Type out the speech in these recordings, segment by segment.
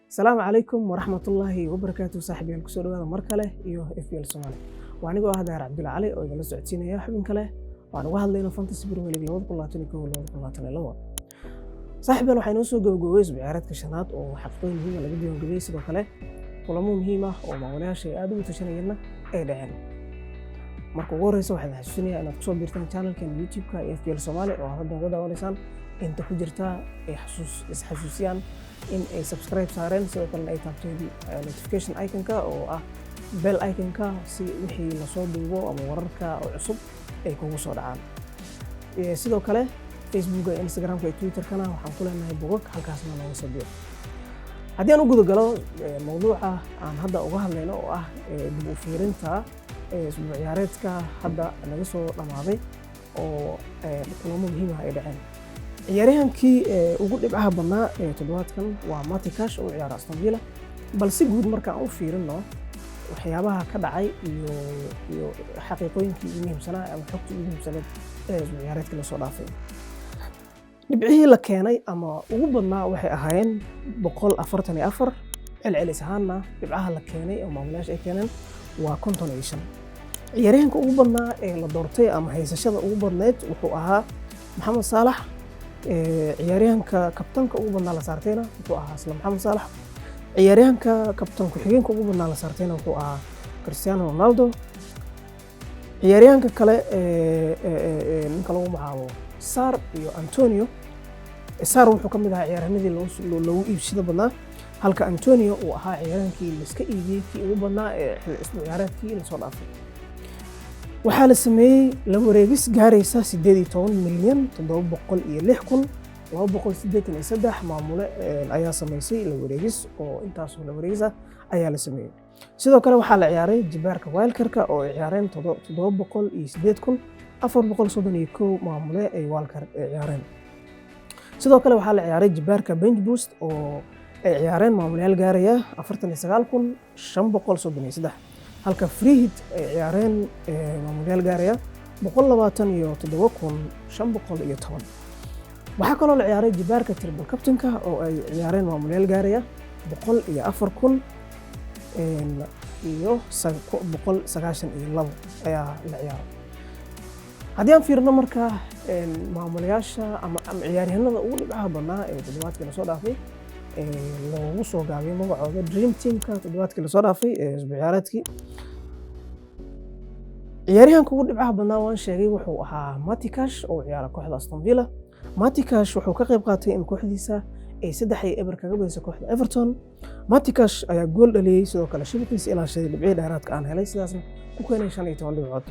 السلام عليكم ورحمة الله وبركاته. صاحبي الكسور هذا مركله إيوه FPL Somali وأنا جوا هذا عبد العلي أو جلس عتينا يا حبين كله وأنا واحد لينا فانتسي بريمير ليج لوضع كلها تنيكو لوضع كلها تنيلوا صاحبي لو حينوسو جوجويز بعيارات كشنات أو حقين مهمة اللي بديهم جديس ده كله كلامه مهمة أو ما ولا شيء آدم تشنينا إيه دعنا marka ugu horeysa waxaan xasuusinayaa inaad kusoo biirtaan channelkan YouTube-ka FPL Somali oo hadda uga daawaneysaan inta ku jirta ay xasuusiyaan in ay subscribe saareen sidoo kale ay taabteen notification icon-ka oo ah bell icon-ka si wixii la soo duubo ama wararka oo cusub ay kugu soo dhacaan sidoo kale Facebook iyo Instagram iyo Twitter-kana waxaan ku leenahay bogag halkaasna laga soo biiro haddii aan u guda galo mawduuca aan hadda uga hadlayno oo ah dib u fiirinta اسبوع ciyaareedka hadda naga soo dhamaaday oo kulamo muhiim ah ay dhaceen ciyaaryahankii ugu dhibcaha badnaa toddobaadkan waa Matty Cash oo ciyaara Aston Villa balse guud marka aan u fiirino waxyaabaha ka dhacay iyo xaqiiqooyinkii ugu muhiimsanaa ama xogtii ugu muhiimsaneed isbuuc ciyaareedka la soo dhaafay dhibcihii la keenay ama ugu badnaa waxay ahaayeen 144 celcelis ahaanna dhibcaha la keenay oo maamulayaasha ay keeneen waa 55 ciyaaryahanka ugu badnaa ee la doortay ama haysashada ugu badneed wuxuu ahaa Mohamed Salah ciyaaryahanka kabtanka ugu badnaa la saartayna wuxuu ahaa isla Mohamed Salah ciyaaryahanka kabtan ku xigeenka ugu badnaa la saartayna wuxuu ahaa Cristiano Ronaldo ciyaaryahanka kale ninka lagu magacaabo Sar iyo Antonio Sar wuxuu ka mid ahaa ciyaaryahanadii loogu iibsada badnaa halka Antonio uu ahaa ciyaarankii la iska iibiyay kii ugu badnaa ee isbuuc ciyaareedkii la soo dhaafay waxaa la sameeyay la wareegis gaaraysa 18,706,283 maamule ayaa sameysay la wareegis oo intaas la wareegisa ayaa la sameeyay sidoo kale waxaa la ciyaaray jibaarka wildcard-ka oo ay ciyaareen 708,431 maamule ay wildcard ciyaareen sidoo kale waxaa la ciyaaray jibaarka bench boost oo ay ciyaareen maamulayaal gaaraya 49,533 halka free hit ay ciyaareen maamulayaal gaaraya 127,510 waxaa kaloo la ciyaaray jibaarka triple captain-ka oo ay ciyaareen maamulayaal gaaraya 104,000 iyo 192 ayaa la ciyaaray haddii aan fiirno marka maamulayaasha ama ciyaaryahanada ugu dhibcaha badnaa ee toddobaadkii la soo dhaafay loogu soo gaabiyay magacooda Dream Team-ka toddobaadkii la soo dhaafay isbuuc ciyaareedkii ciyaaryahanka ugu dhibcaha badnaa waan sheegay wuxuu ahaa Matty Cash oo ciyaara kooxda Aston Villa Matty Cash wuxuu ka qayb qaatay in kooxdiisa ay 3-0 kaga badisay kooxda Everton Matty Cash ayaa gool dhaliyay sidoo kale shabaqiisa ilaashaday dhibciye dheeraadka aan helay sidaasna ku keenay 15 dhibcood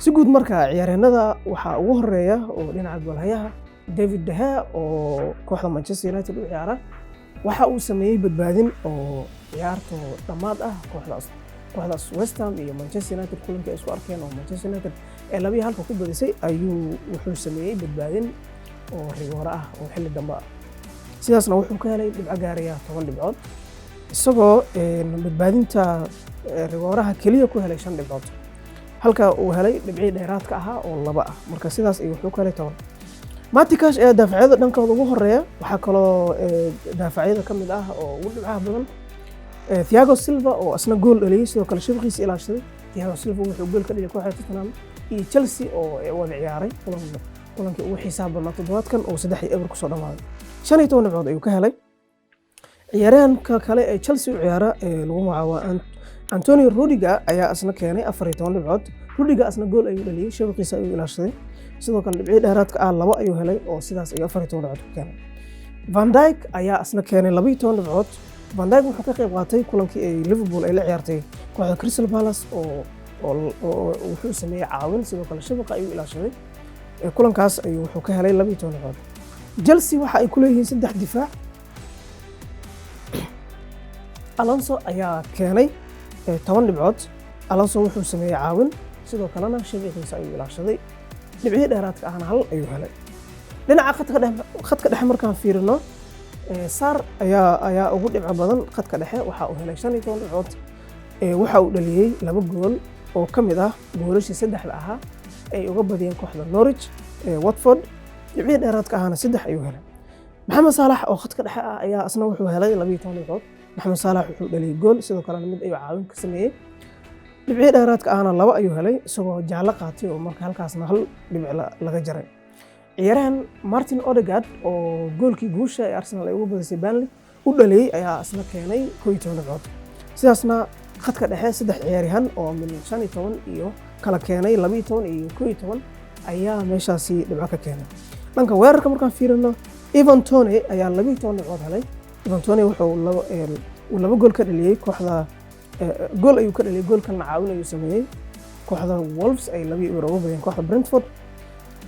si guud marka ciyaaryahanada waxaa ugu horeeya oo dhinaca goolhayaha David De Gea oo kooxda Manchester United u ciyaara waxa uu sameeyay badbaadin oo ciyaarto dhamaad ah kooxdaas West Ham iyo Manchester United kulankii isku arkeen oo Manchester United ee 2-1 ku badisay ayuu wuxuu sameeyay badbaadin oo rigoora ah oo xilli dambe ah sidaasna wuxuu ka helay dhibco gaaraya 10 dhibcood isagoo badbaadinta rigooraha kaliya ku helay 5 dhibcood halka uu helay dhibciye dheeraadka ah oo 2 ah marka sidaas ay wuxuu ka helay 10 Matty Cash ee daafacyada dhankooda ugu horeeya waxaa kaloo daafacyada ka mid ah oo ugu dhibcaha badan Thiago Silva oo asna gool dhaliyay sidoo kale shabaqiisa ilaashaday Thiago Silva wuxuu gool ka dhaliyay kooxda Tottenham iyo Chelsea oo wada ciyaaray kulankii ugu xisaab badnaa toddobaadkan oo 3-0 ku soo dhamaaday 15 dhibcood ayuu ka helay ciyaaryahanka kale ee Chelsea u ciyaara lagu magacaabo Antonio Rudiger ayaa asna keenay 14 dhibcood Rudiger asna gool ayuu dhaliyay shabaqiisa ayuu ilaashaday sidoo kale dhibciye dheeraadka ah 2 ayuu helay oo sidaas ay 14 dhibcood ku keenay Van Dijk ayaa asna keenay 12 dhibcood Van Dijk wuxuu ka qayb qaatay kulankii ay Liverpool ay la ciyaartay kooxda Crystal Palace oo wuxuu sameeyay caawin sidoo kale shabaqa ayuu ilaashaday kulankaas ayuu wuxuu ka helay 12 dhibcood Chelsea waxa ay ku leeyihiin 3 difaac Alonso ayaa keenay 10 dhibcood Alonso wuxuu sameeyay caawin sidoo kalena shabaqiisa ayuu ilaashaday dhibciye dheeraadka ahna 1 ayuu helay dhinaca khadka dhexe markaan fiirino Sar ayaa ugu dhibco badan khadka dhexe waxa uu helay 15 dhibcood waxa uu dhaliyay 2 gool oo ka mid ah goolashii 3 ahaa ay uga badiyeen kooxda Norwich Watford dhibciye dheeraadka ahna 3 ayuu helay maxamed saalax oo khadka dhexe ah ayaa asna wuxuu helay 12 dhibcood maxamed saalax wuxuu dhaliyay gool sidoo kale mid ayuu caawin ka sameeyay dhibci dheeraadka ahna 2 ayuu helay isagoo jaallo qaatay oo marka halkaasna hal dhibic laga jaray ciyaarahan Martin Odegaard oo goolkii guusha ee Arsenal ay ugu badisay Burnley u dhaliyay ayaa asna keenay 12 dhibcood sidaasna khadka dhexe saddex ciyaaryahan oo min 15 iyo kala keenay 12 iyo 11 ayaa meeshaasi dhibco ka keenay dhanka weerarka markaan fiirino Ivan Toney ayaa 12 dhibcood helay Ivan Toney wuxuu laba gool ka dhaliyay kooxda gool ayuu ka dhaliyay gool kalena caawin ayuu sameeyay kooxda Wolves ay 2 uga badiyeen kooxda Brentford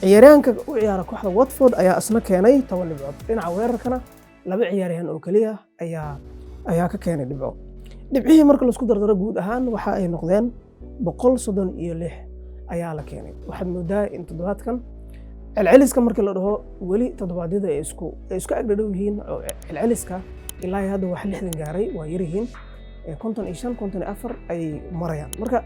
ciyaaryahanka u ciyaara kooxda Watford ayaa asna keenay 10 dhibcood dhinaca weerarkana laba ciyaaryahan oo kaliya ayaa ka keenay dhibco dhibcihii marka la isku dardaro guud ahaan waxa ay noqdeen 136 ayaa la keenay waxaad moodaa in toddobaadkan celceliska markii la dhaho weli toddobaadyada ay isku agdhow yihiin oo celceliska ilaa hadda wax 60 gaaray waa yar yihiin 55 54 ay marayaan marka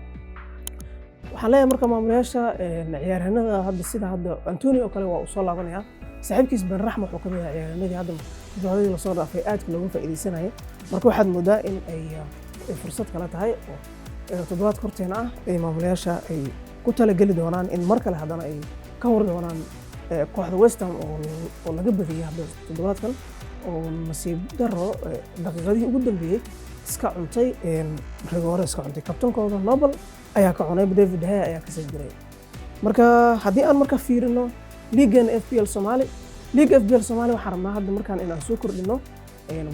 waxaan leeyahay marka maamulayaasha ciyaaryahanada hadda sida hadda Antonio oo kale waa u soo laabanaya saaxiibkiis Ben Raxma wuxuu ka mid yahay ciyaaryahanadii hadda toddobaadii la soo dhaafay aadka looga faa'iideysanayay marka waxaad moodaa in ay fursad kala tahay oo toddobaad korteena ah ay maamulayaasha ay ku talagali doonaan in mar kale haddana ay ka hor doonaan kooxda West Ham oo laga badiyay hadda toddobaadkan oo nasiib darro daqiiqadii ugu dambeeyay iska cuntay rigoore iska cuntay kabtankooda Noble ayaa ka cunay David De Gea ayaa ka soo jiray marka haddii aan marka fiirino liigan FPL Somali waxaan rabnaa hadda markaan inaan soo kordhino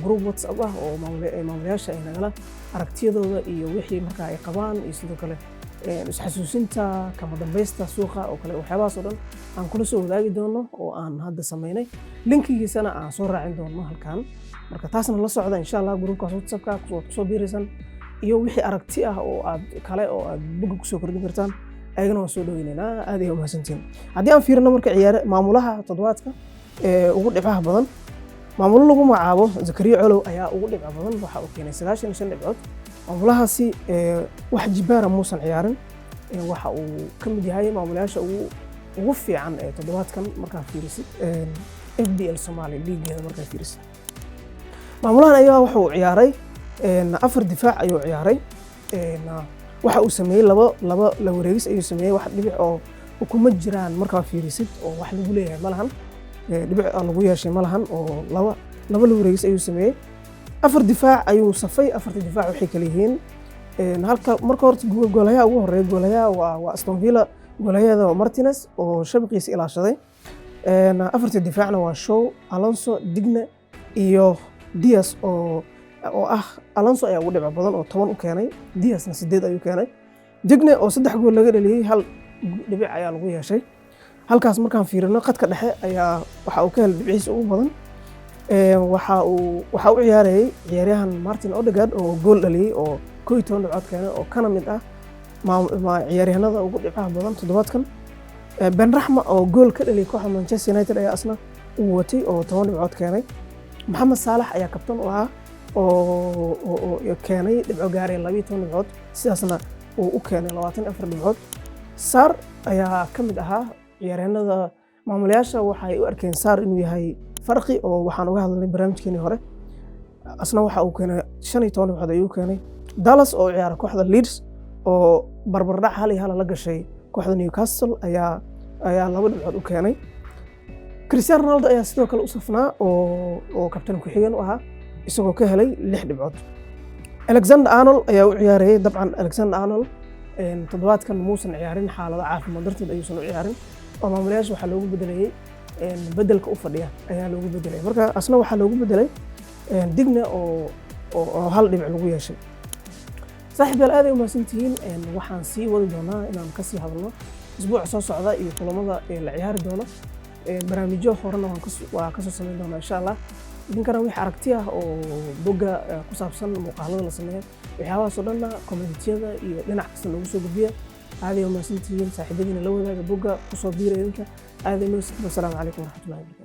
group WhatsApp ah oo maamulayaasha ay nagala aragtiyadooda iyo wixii marka ay qabaan iyo sidoo kale isxasuusinta kama dambaysta suuqa oo kale waxyaabahaas oo dhan aan kula soo wadaagi doono oo aan hadda sameynay linkigiisana aan soo raacin doono halkan marka taasna la socda insha Allah groupkaas WhatsAppka ku soo biiraysan iyo wixii aragti ah oo aad bug ku soo kordhin kartaan ayagana waan soo dhaweynaynaa aad iyo mahadsantiin haddii aan fiirino marka maamulaha toddobaadka ugu dhibcaha badan maamulo lagu magacaabo Zakariya Colow ayaa ugu dhibca badan waxa uu keenay 95 dhibcood maamulahaasi wax jibaara muusan ciyaarin waxa uu ka mid yahay maamulayaasha ugu fiican ee toddobaadkan markaa fiirisid FPL Somali liigeeda markaa fiirisid maamulahan ayaa waxa uu ciyaaray 4 difaac ayuu ciyaaray waxa uu sameeyay laba la wareegis ayuu sameeyay wax dhibic oo kuma jiraan markaa fiirisid oo wax lagu leeyahay malahan dhibic lagu yeeshay malahan oo laba la wareegis ayuu sameeyay 4 difaac ayuu safay 4 difaac waxay kala yihiin halka marka horta goolaha ugu horeeya goolaha waa Aston Villa goolahada Martinez oo shabaqiisa ilaashaday 4 difaacna waa Shaw Alonso Digne iyo Diaz oo Alonso ayaa ugu dhibco badan oo 10 u keenay Diazna 8 ayuu keenay Digne oo 3 gool laga dhaliyay hal dhibic ayaa lagu yeeshay halkaas markaan fiirino qadka dhexe ayaa waxa uu ka helay dhibciisa ugu badan waxa uu ciyaarayay ciyaaryahan Martin Odegaard oo gool dhaliyay oo 12 dhibcood keenay oo kana mid ah ciyaaryahanada ugu dhibcaha badan toddobaadkan Ben Raxma oo gool ka dhaliyay kooxda Manchester United ayaa asna uu watay oo 10 dhibcood keenay Maxamed Saalax ayaa kabtan u ahaa oo keenay dhibco gaaray 12 dhibcood sidaasna uu u keenay 24 dhibcood Sar ayaa ka mid ahaa ciyaaryahanada maamulayaasha waxay u arkeen Sar inuu yahay farqi oo waxaan uga hadalnay barnaamijkeenii hore asna waxa uu keenay 15 dhibcood ayuu keenay Dallas oo ciyaara kooxda Leeds oo barbardhac hal iyo hal la gashay kooxda Newcastle ayaa 2 dhibcood u keenay Cristiano Ronaldo ayaa sidoo kale u safnaa oo kabtan ku xigeen u ahaa isagoo ka helay 6 dhibcood Alexander Arnold ayaa u ciyaarayay dabcan Alexander Arnold toddobaadkan muusan ciyaarin xaalado caafimaad darteed ayuusan u ciyaarin oo maamulayaasha waxaa loogu bedelay bedelka u fadhiya ayaa loogu bedelay marka asna waxaa loogu bedelay Digne oo hal dhibic lagu yeeshay saaxiibayaal aad ay u mahadsantihiin waxaan sii wadi doonaa inaan ka sii hadalno isbuuca soo socda iyo kulamada la ciyaari doono barnaamijyo horena waa ka soo samayn doonaa insha Allah idinkana wixii aragti ah oo bogga ku saabsan muuqaalada la sameeyo waxyaabahaas oo dhanna community-yada iyo dhinac kasta loogu soo gudbiya aad ay u mahadsantihiin saaxiibadiina la wadaaga bogga ku soo biira idinka aad ay u mahadsantihiin. Assalaamu calaykum waraxmatullaahi wabarakaatuh.